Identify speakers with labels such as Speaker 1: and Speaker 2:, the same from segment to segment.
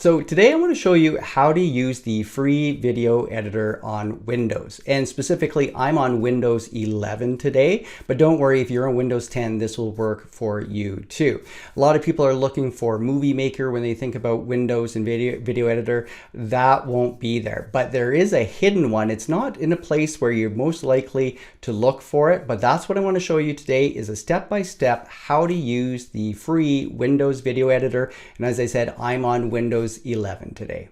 Speaker 1: So today I want to show you how to use the free video editor on Windows. And specifically, I'm on Windows 11 today, but don't worry, if you're on Windows 10, this will work for you too. A lot of people are looking for Movie Maker when they think about Windows and video editor. That won't be there, but there is a hidden one. It's not in a place where you're most likely to look for it, but that's what I want to show you today is a step-by-step how to use the free Windows video editor. And as I said, I'm on Windows 11 today.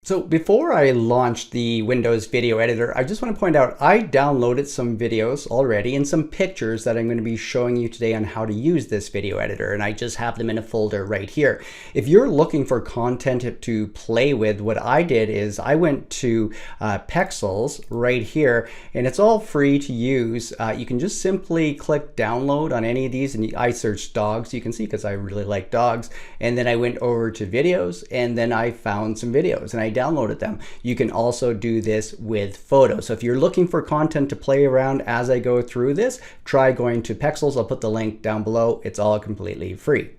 Speaker 1: So before I launch the Windows video editor, I just want to point out I downloaded some videos already and some pictures that I'm going to be showing you today on how to use this video editor, and I just have them in a folder right here. If you're looking for content to play with, what I did is I went to Pexels right here, and it's all free to use. You can just simply click download on any of these, and I searched dogs, you can see, because I really like dogs, and then I went over to videos, and then I found some videos and I downloaded them. You can also do this with photos. So if you're looking for content to play around as I go through this, try going to Pexels. I'll put the link down below. It's all completely free.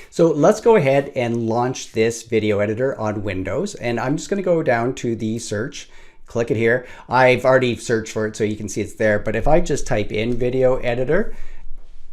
Speaker 1: So let's go ahead and launch this video editor on Windows. And I'm just going to go down to the search. Click it here. I've already searched for it so you can see it's there. But if I just type in video editor,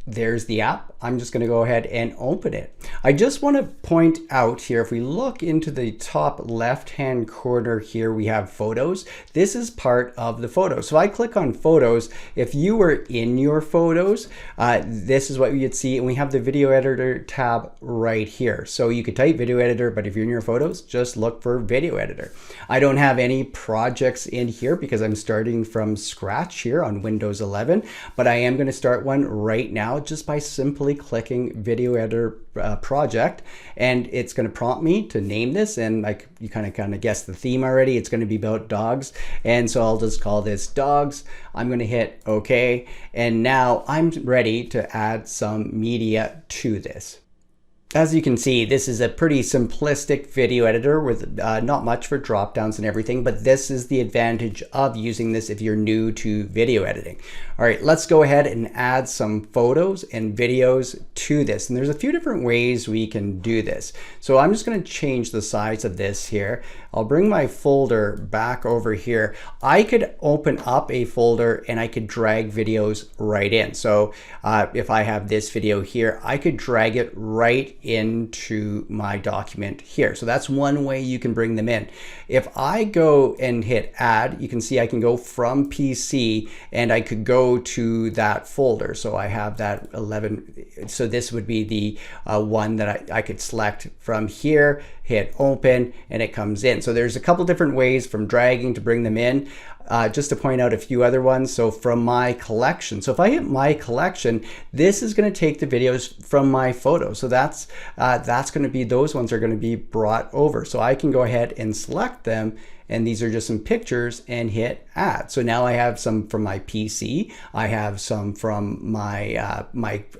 Speaker 1: there's the app. I'm just going to go ahead and open it. I just want to point out here, if we look into the top left-hand corner here, we have photos. This is part of the photos. So I click on photos. If you were in your photos, this is what you'd see. And we have the video editor tab right here. So you could type video editor, but if you're in your photos, just look for video editor. I don't have any projects in here because I'm starting from scratch here on Windows 11, but I am going to start one right now just by simply clicking video editor project, and it's going to prompt me to name this, and like you kind of guessed the theme already, it's going to be about dogs, and so I'll just call this dogs. I'm going to hit OK, and now I'm ready to add some media to this. As you can see, this is a pretty simplistic video editor with not much for drop downs and everything, but this is the advantage of using this if you're new to video editing. All right, let's go ahead and add some photos and videos to this. And there's a few different ways we can do this. So I'm just going to change the size of this here. I'll bring my folder back over here. I could open up a folder and I could drag videos right in. So if I have this video here, I could drag it right into my document here. So that's one way you can bring them in. If I go and hit add, you can see I can go from PC and I could go to that folder. So I have that 11. So this would be the one that I could select from here, hit open, and it comes in. So there's a couple different ways from dragging to bring them in. Just to point out a few other ones. So from my collection. So if I hit my collection, this is going to take the videos from my photos. So that's going to be, those ones are going to be brought over. So I can go ahead and select them. And these are just some pictures and hit add. So now I have some from my PC. I have some from my,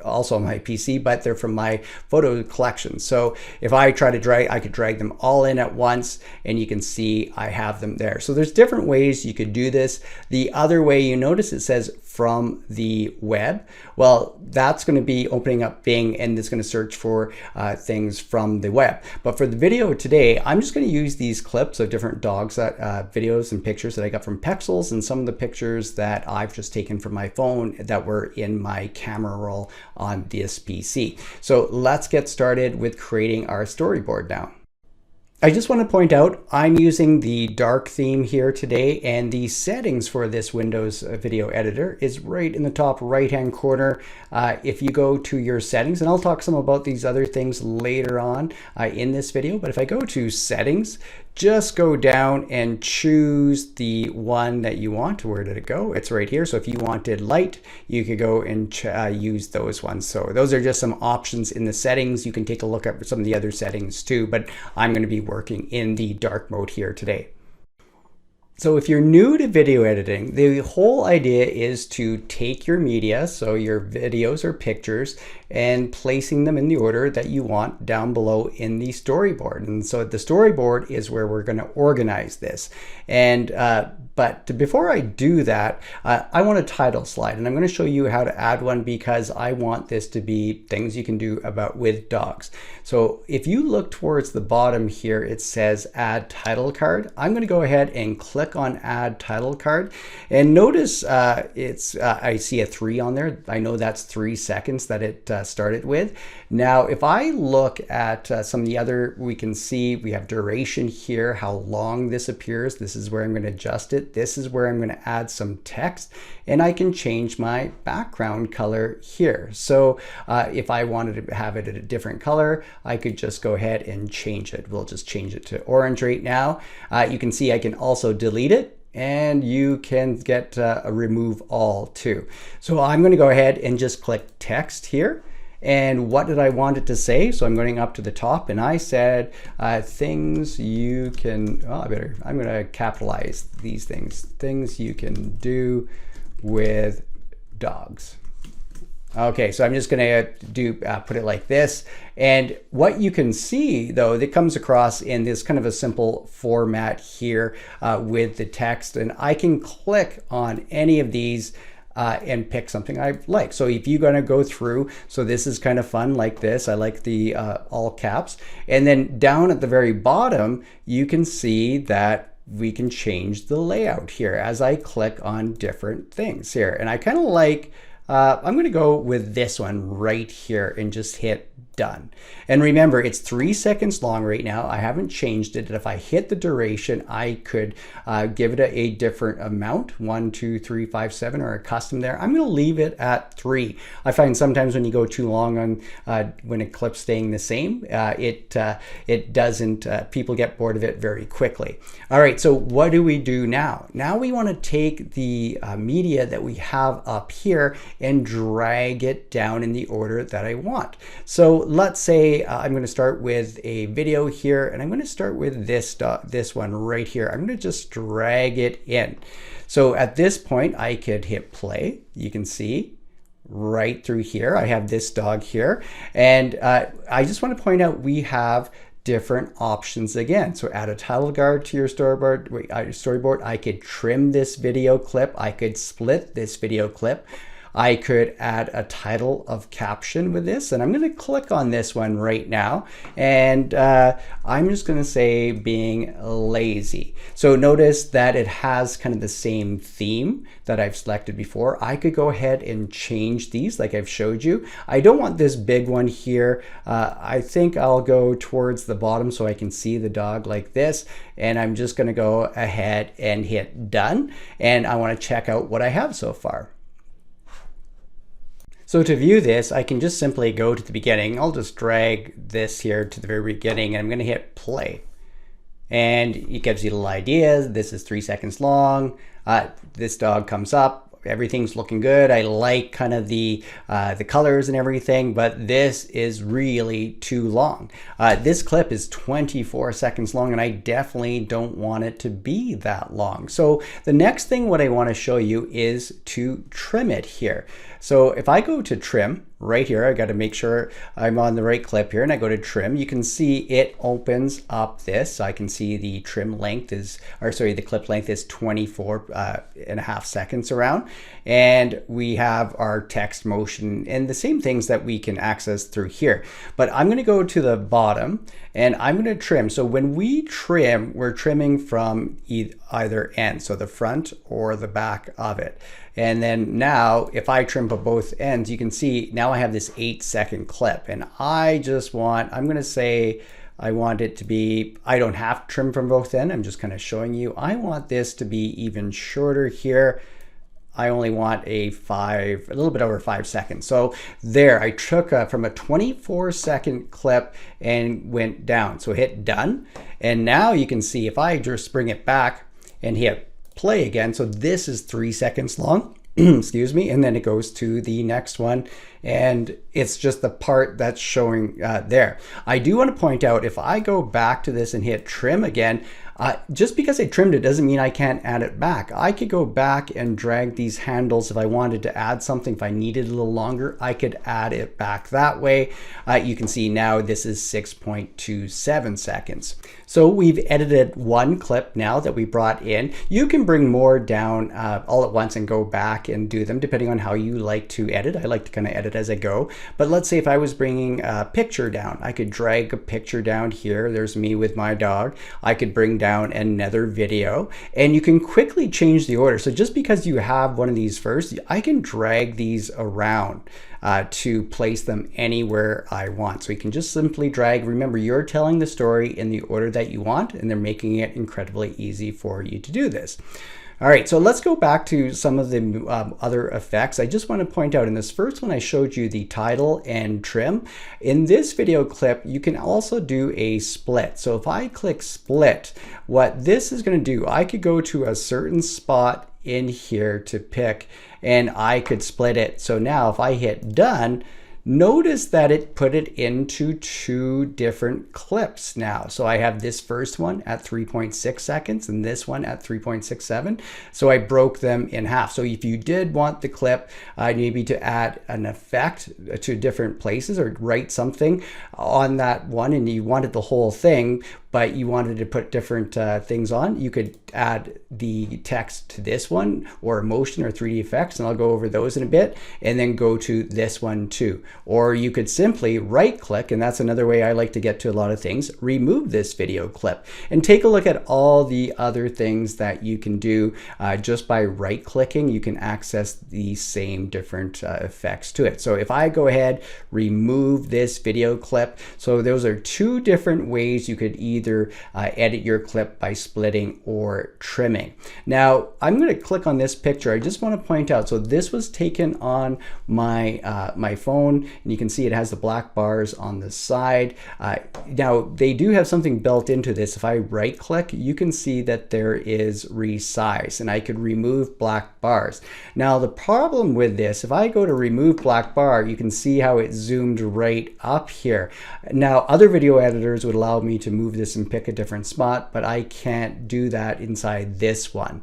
Speaker 1: also my PC, but they're from my photo collection. So if I try to drag, I could drag them all in at once and you can see I have them there. So there's different ways you could do this. The other way, you notice it says from the web. Well, that's going to be opening up Bing and it's going to search for things from the web. But for the video today, I'm just going to use these clips of different dogs videos and pictures that I got from Pexels and some of the pictures that I've just taken from my phone that were in my camera roll on this PC. So let's get started with creating our storyboard now. I just want to point out I'm using the dark theme here today, and the settings for this Windows video editor is right in the top right hand corner. If you go to your settings, and I'll talk some about these other things later on in this video, but if I go to settings, just go down and choose the one that you want. Where did it go? It's right here. So if you wanted light, you could go and use those ones. So those are just some options in the settings. You can take a look at some of the other settings too, but I'm going to be working in the dark mode here today. So if you're new to video editing, the whole idea is to take your media, so your videos or pictures, and placing them in the order that you want down below in the storyboard. And so the storyboard is where we're going to organize this. And but before I do that, I want a title slide, and I'm going to show you how to add one because I want this to be things you can do with dogs. So if you look towards the bottom here, it says add title card. I'm going to go ahead and click on add title card, and notice I see a 3 on there. I know that's 3 seconds that it started with. Now if I look at some of the other, we can see we have duration here, how long this appears. This is where I'm going to adjust it. This is where I'm going to add some text, and I can change my background color here. So if I wanted to have it at a different color, I could just go ahead and change it. We'll just change it to orange right now. You can see I can also delete it, and you can get a remove all too. So I'm going to go ahead and just click text here. And what did I want it to say? So I'm going up to the top, and I said things you can, I'm going to capitalize these things you can do with dogs. Okay, so I'm just going to put it like this. And what you can see though, that comes across in this kind of a simple format here with the text, and I can click on any of these and pick something I like. So if you're going to go through, so this is kind of fun like this. I like the all caps. And then down at the very bottom, you can see that we can change the layout here as I click on different things here. And I kind of like, I'm going to go with this one right here and just hit done. And remember, it's 3 seconds long right now. I haven't changed it. And if I hit the duration, I could give it a different amount, 1, 2, 3, 5, 7, or a custom there. I'm going to leave it at 3. I find sometimes when you go too long on when a clip's staying the same, it doesn't, people get bored of it very quickly. All right, so what do we do now? Now we want to take the media that we have up here and drag it down in the order that I want. So let's say I'm going to start with a video here, and I'm going to start with this one right here. I'm going to just drag it in. So at this point, I could hit play. You can see right through here, I have this dog here. And I just want to point out we have different options again. So add a title card to your storyboard. I could trim this video clip. I could split this video clip. I could add a title of caption with this, and I'm going to click on this one right now, and I'm just going to say being lazy. So notice that it has kind of the same theme that I've selected before. I could go ahead and change these like I've showed you. I don't want this big one here. I think I'll go towards the bottom so I can see the dog like this, and I'm just going to go ahead and hit done, and I want to check out what I have so far. So to view this, I can just simply go to the beginning. I'll just drag this here to the very beginning, and I'm going to hit play. And it gives you little ideas. This is 3 seconds long. This dog comes up. Everything's looking good. I like kind of the colors and everything, but this is really too long. This clip is 24 seconds long, and I definitely don't want it to be that long. So the next thing what I want to show you is to trim it here. So if I go to trim right here, I got to make sure I'm on the right clip here, and I go to trim, you can see it opens up this. I can see the trim length is, or sorry, the clip length is 24.5 seconds around. And we have our text motion and the same things that we can access through here. But I'm going to go to the bottom and I'm going to trim. So when we trim, we're trimming from either end, so the front or the back of it. And then now if I trim for both ends, you can see now I have this 8-second clip, and I just want, I'm going to say I want it to be, I don't have to trim from both ends. I'm just kind of showing you. I want this to be even shorter here. I only want a little bit over 5 seconds. So there, I took from a 24-second clip and went down. So hit done. And now you can see if I just bring it back and hit play again. So this is 3 seconds long. Excuse me, and then it goes to the next one, and it's just the part that's showing there. I do want to point out, if I go back to this and hit trim again, just because I trimmed it doesn't mean I can't add it back. I could go back and drag these handles if I wanted to add something. If I needed a little longer, I could add it back that way. You can see now this is 6.27 seconds. So we've edited one clip now that we brought in. You can bring more down all at once and go back and do them depending on how you like to edit. I like to kind of edit as I go. But let's say if I was bringing a picture down, I could drag a picture down here. There's me with my dog. I could bring down another video, and you can quickly change the order. So just because you have one of these first, I can drag these around to place them anywhere I want. So you can just simply drag. Remember, you're telling the story in the order that you want, and they're making it incredibly easy for you to do this. All right, so let's go back to some of the other effects. I just want to point out, in this first one, I showed you the title and trim. In this video clip, you can also do a split. So if I click split, what this is going to do, I could go to a certain spot in here to pick, and I could split it. So now if I hit done, notice that it put it into two different clips now. So I have this first one at 3.6 seconds and this one at 3.67. So I broke them in half. So if you did want the clip maybe to add an effect to different places or write something on that one, and you wanted the whole thing, but you wanted to put different things on, you could add the text to this one, or motion, or 3D effects, and I'll go over those in a bit, and then go to this one too. Or you could simply right click, and that's another way I like to get to a lot of things, remove this video clip, and take a look at all the other things that you can do just by right clicking. You can access the same different effects to it. So if I go ahead, remove this video clip, so those are two different ways you could either edit your clip by splitting or trimming. Now I'm going to click on this picture. I just want to point out, so this was taken on my my phone, and you can see it has the black bars on the side. Now they do have something built into this. If I right click, you can see that there is resize, and I could remove black bars. Now the problem with this, if I go to remove black bar, you can see how it zoomed right up here. Now other video editors would allow me to move this and pick a different spot, but I can't do that inside this one.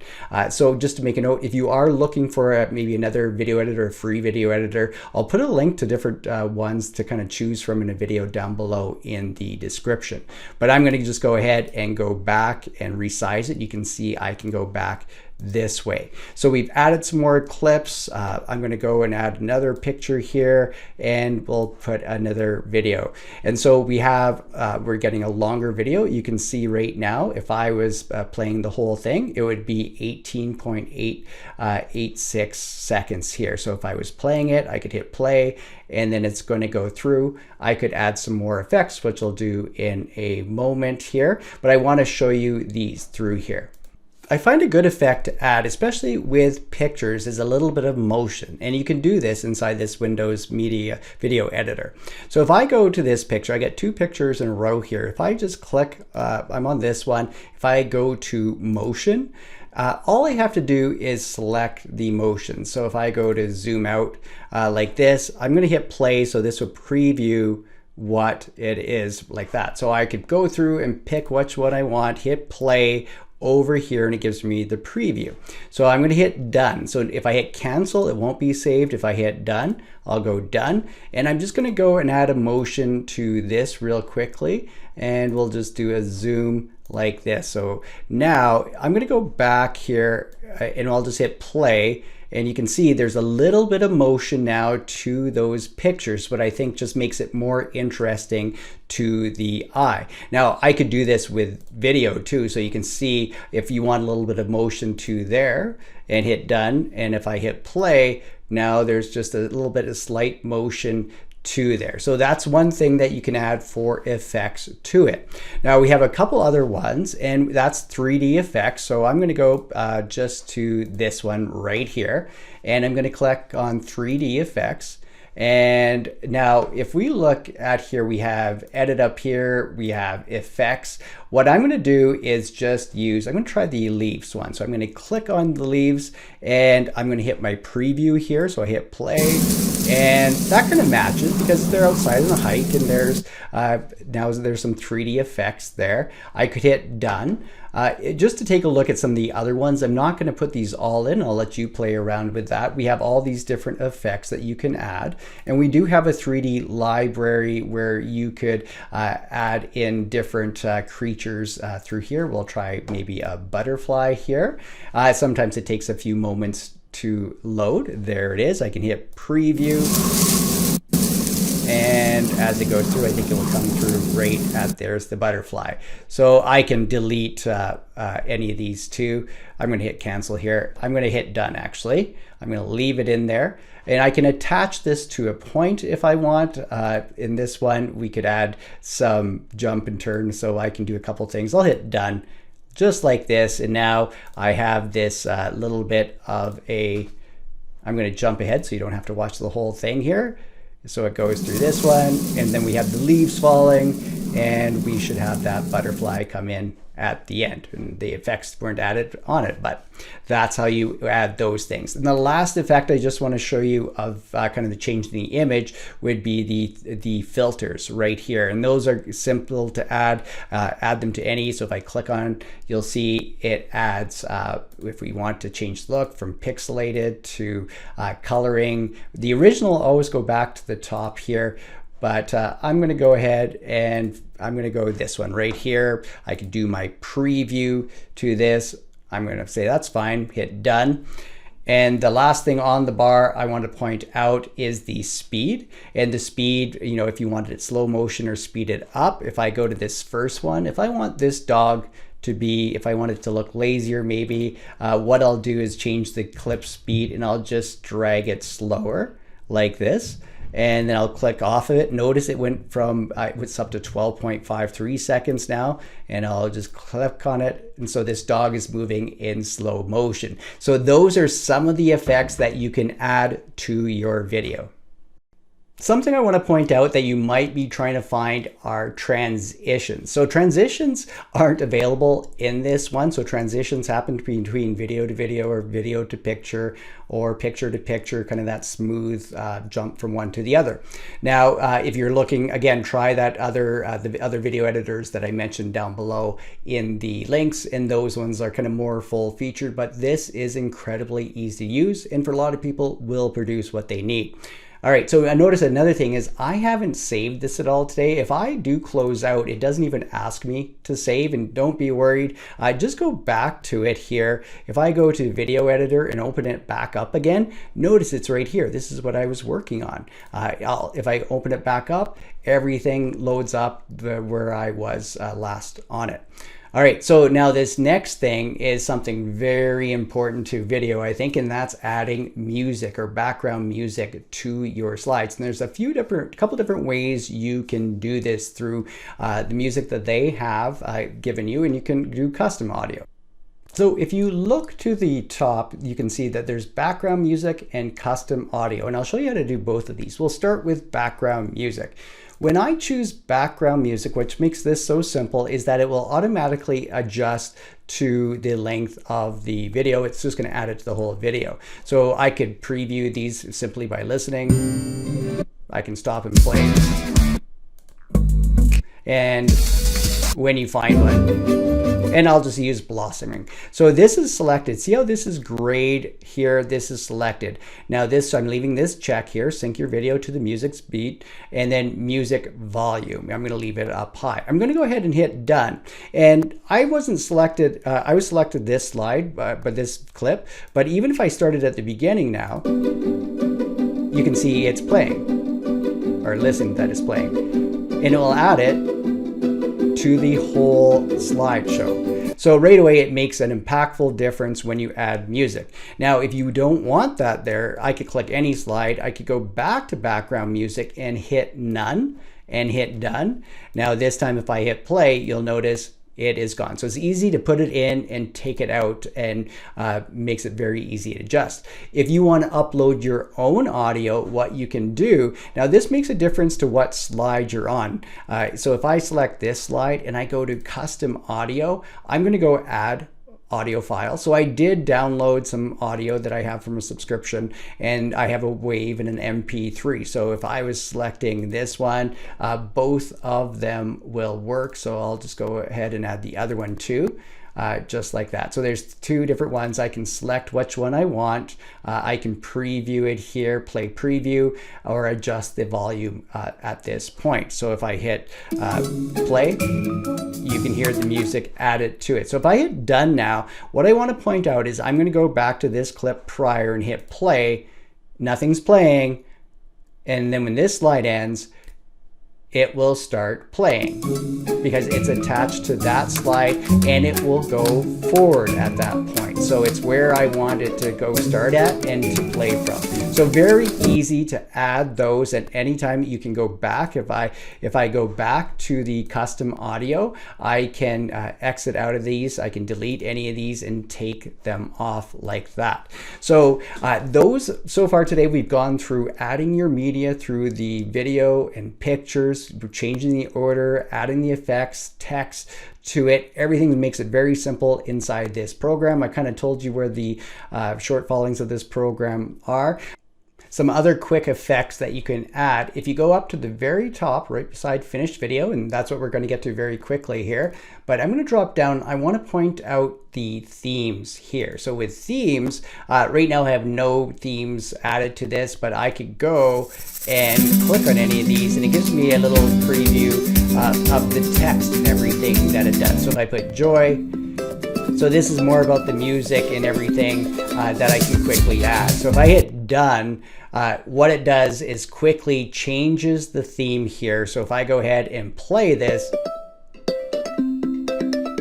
Speaker 1: So just to make a note, if you are looking for maybe another video editor, a free video editor, I'll put a link to different ones to kind of choose from in a video down below in the description. But I'm going to just go ahead and go back and resize it. You can see I can go back this way. So we've added some more clips. I'm going to go and add another picture here, and we'll put another video. And so we have, we're getting a longer video. You can see right now, if I was playing the whole thing, it would be 18.86 seconds here. So if I was playing it, I could hit play, and then it's going to go through. I could add some more effects, which I'll do in a moment here, but I want to show you these through here. I find a good effect to add, especially with pictures, is a little bit of motion, and you can do this inside this Windows Media Video Editor. So if I go to this picture, I get two pictures in a row here. If I just click, I'm on this one. If I go to motion, all I have to do is select the motion. So if I go to zoom out like this, I'm going to hit play, so this will preview what it is like that. So I could go through and pick which one I want, hit play over here, and it gives me the preview. So I'm going to hit done. So if I hit cancel, it won't be saved. If I hit done, I'll go done. And I'm just going to go and add a motion to this real quickly, and we'll just do a zoom like this. So now I'm going to go back here, and I'll just hit play. And you can see there's a little bit of motion now to those pictures, but I think just makes it more interesting to the eye. Now I could do this with video too, so you can see if you want a little bit of motion to there, and hit done. And if I hit play, now there's just a little bit of slight motion to there. So that's one thing that you can add for effects to it. Now we have a couple other ones, and that's 3D effects. So I'm going to go just to this one right here, and I'm going to click on 3D effects. And now if we look at here, we have edit up here, we have effects. What I'm going to do is just use, I'm going to try the leaves one. So I'm going to click on the leaves, and I'm going to hit my preview here. So I hit play. And that kind of matches because they're outside on a hike, and there's now there's some 3D effects there. I could hit done. Just to take a look at some of the other ones, I'm not going to put these all in. I'll let you play around with that. We have all these different effects that you can add. And we do have a 3D library where you could add in different creatures through here. We'll try maybe a butterfly here. Sometimes it takes a few moments to load. There it is. I can hit preview. And as it goes through, I think it will come through right at there's the butterfly. So I can delete any of these too. I'm going to hit cancel here. I'm going to hit done actually. I'm going to leave it in there. And I can attach this to a point if I want. In this one, we could add some jump and turn, so I can do a couple things. I'll hit done just like this. And now I have this little bit of a, I'm going to jump ahead so you don't have to watch the whole thing here. So it goes through this one, and then we have the leaves falling, and we should have that butterfly come in at the end. And the effects weren't added on it, but that's how you add those things. And the last effect I just want to show you of kind of the change in the image would be the filters right here. And those are simple to add them to any. So if I click on, you'll see it adds, if we want to change the look from pixelated to coloring. The original will always go back to the top here. But I'm going to go ahead and I'm going to go this one right here. I can do my preview to this. I'm going to say that's fine, hit done. And the last thing on the bar I want to point out is the speed. And the speed, you know, if you wanted it slow motion or speed it up, if I go to this first one, if I want this dog to be, if I want it to look lazier maybe, what I'll do is change the clip speed and I'll just drag it slower like this. And then I'll click off of it. Notice it went from, it's up to 12.53 seconds now, and I'll just click on it. And so this dog is moving in slow motion. So those are some of the effects that you can add to your video. Something I want to point out that you might be trying to find are transitions. So transitions aren't available in this one. So transitions happen between video to video or video to picture or picture to picture, kind of that smooth jump from one to the other. Now, if you're looking, again, try that the other video editors that I mentioned down below in the links, and those ones are kind of more full featured, but this is incredibly easy to use, and for a lot of people will produce what they need. All right, so I notice another thing is I haven't saved this at all today. If I do close out, it doesn't even ask me to save, and don't be worried. Just go back to it here. If I go to video editor and open it back up again, notice it's right here. This is what I was working on. If I open it back up, everything loads up where I was last on it. All right, so now this next thing is something very important to video, I think, and that's adding music or background music to your slides. And there's a couple different ways you can do this through the music that they have given you, and you can do custom audio. So if you look to the top, you can see that there's background music and custom audio, and I'll show you how to do both of these. We'll start with background music. When I choose background music, which makes this so simple, is that it will automatically adjust to the length of the video. It's just going to add it to the whole video. So I could preview these simply by listening. I can stop and play. And when you find one, and I'll just use blossoming. So this is selected. See how this is grayed here? This is selected. Now this, I'm leaving this check here, sync your video to the music's beat, and then music volume. I'm gonna leave it up high. I'm gonna go ahead and hit done. And I wasn't selected, I was selected this slide, but this clip, but even if I started at the beginning now, you can see it's playing, or listen that it's playing. And it will add it to the whole slideshow. So right away, it makes an impactful difference when you add music. Now, if you don't want that there, I could click any slide. I could go back to background music and hit none and hit done. Now this time, if I hit play, you'll notice it is gone. So it's easy to put it in and take it out, and makes it very easy to adjust. If you want to upload your own audio, what you can do, now this makes a difference to what slide you're on. So if I select this slide and I go to custom audio, I'm going to go add audio file. So I did download some audio that I have from a subscription, and I have a WAV and an MP3. So if I was selecting this one, both of them will work. So I'll just go ahead and add the other one too. Just like that. So there's two different ones. I can select which one I want. I can preview it here, play preview, or adjust the volume at this point. So if I hit play, you can hear the music added to it. So if I hit done now, what I want to point out is I'm going to go back to this clip prior and hit play. Nothing's playing. And then when this slide ends, it will start playing because it's attached to that slide, and it will go forward at that point. So it's where I want it to go start at and to play from. So very easy to add those at any time. You can go back. If I go back to the custom audio, I can exit out of these. I can delete any of these and take them off like that. So those so far today, we've gone through adding your media through the video and pictures, changing the order, adding the effects, text to it. Everything makes it very simple inside this program. I kind of told you where the shortfallings of this program are. Some other quick effects that you can add. If you go up to the very top, right beside finished video, and that's what we're going to get to very quickly here, but I'm going to drop down. I want to point out the themes here. So with themes, right now I have no themes added to this, but I could go and click on any of these, and it gives me a little preview of the text and everything that it does. So if I put joy, so this is more about the music and everything that I can quickly add. So if I hit done, what it does is quickly changes the theme here. So if I go ahead and play this,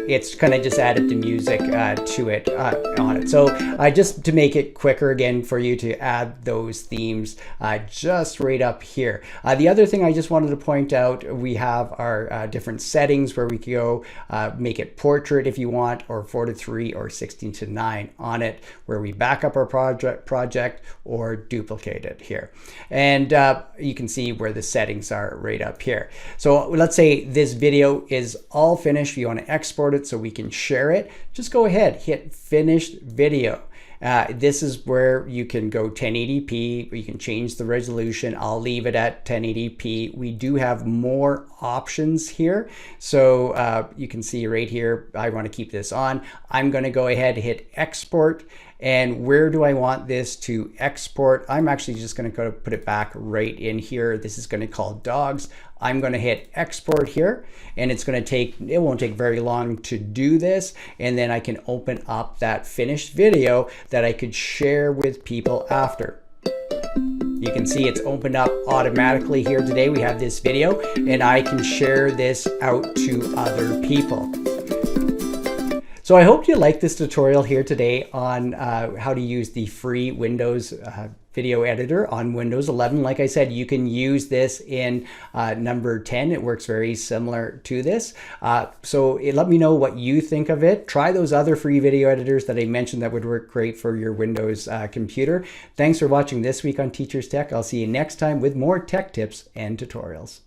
Speaker 1: it's kind of just added the music to it on it. So just to make it quicker again for you to add those themes just right up here. The other thing I just wanted to point out, we have our different settings where we can go make it portrait if you want, or 4:3 or 16:9 on it, where we back up our project or duplicate it here. And you can see where the settings are right up here. So let's say this video is all finished. You want to export it so we can share it. Just go ahead, hit finished video. This is where you can go 1080p, you can change the resolution. I'll leave it at 1080p. We do have more options here. So you can see right here, I want to keep this on. I'm going to go ahead and hit export. And where do I want this to export? I'm actually just going to go put it back right in here. This is going to call dogs. I'm going to hit export here, and it's going to take, it won't take very long to do this. And then I can open up that finished video that I could share with people after. You can see it's opened up automatically here today. We have this video, and I can share this out to other people. So I hope you liked this tutorial here today on how to use the free Windows video editor on Windows 11. Like I said, you can use this in number 10. It works very similar to this. So let me know what you think of it. Try those other free video editors that I mentioned that would work great for your Windows computer. Thanks for watching this week on Teacher's Tech. I'll see you next time with more tech tips and tutorials.